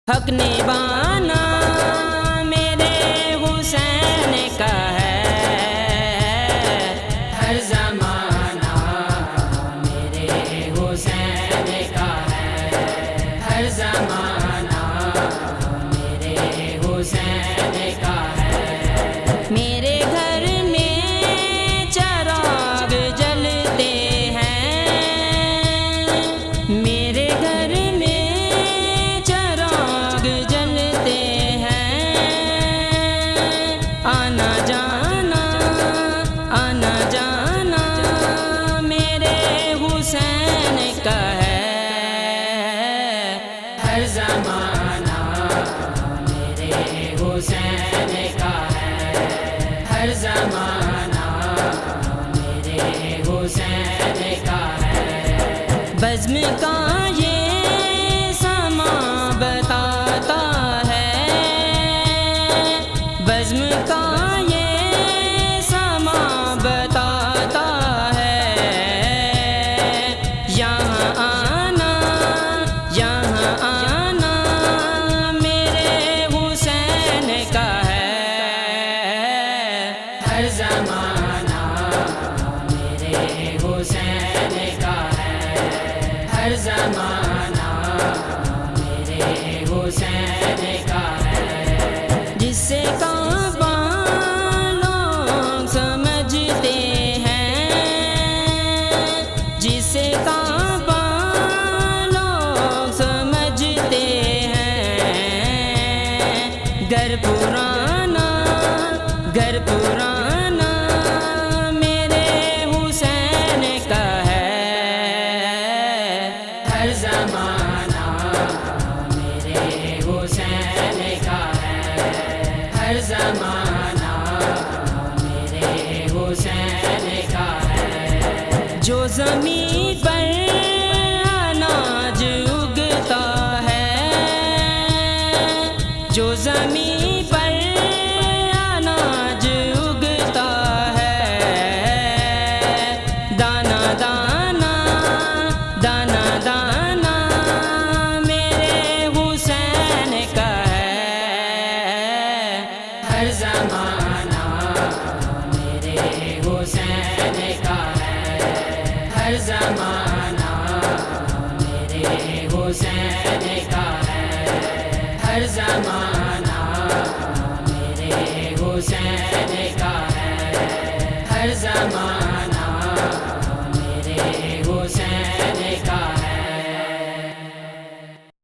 حق نبھانا میرے حسین کا ہے، ہر زمانہ میرے حسین کا ہے، ہر زمانہ میرے حسین کا ہے۔ میرے گھر میں چراغ جلتے ہیں، میرے گھر میں چراغ جلتے ہیں، آنا جانا آنا جانا میرے حسین کا ہے، ہر زمانہ میرے حسین کا ہے، ہر زمانہ میرے حسین کا ہے۔ بزم کا یہ سما بتاتا ہے، بزم کا یہ سما بتاتا ہے، یہاں آنا یہاں آنا میرے حسین کا ہے، ہر زمانہ میرے حسین کا ہے، ہر زمانہ میرے حسین کا ہے۔ جس سے کعبہ لوگ سمجھتے ہیں، جس سے کعبہ لوگ سمجھتے ہیں، گھر پرانا گھر پرانا میرے حسین کا ہے، ہر زمانہ میرے حسین کا ہے، ہر زمانہ میرے حسین کا ہے۔ جو زمین پر اناج اگتا ہے، جو زمین پر اناج اگتا ہے، دانا دانا دانا دانا میرے حسین کا ہے، ہر زمانہ میرے حسین کا ہے، ہر زمانہ میرے حسین کا ہے، ہر زمانہ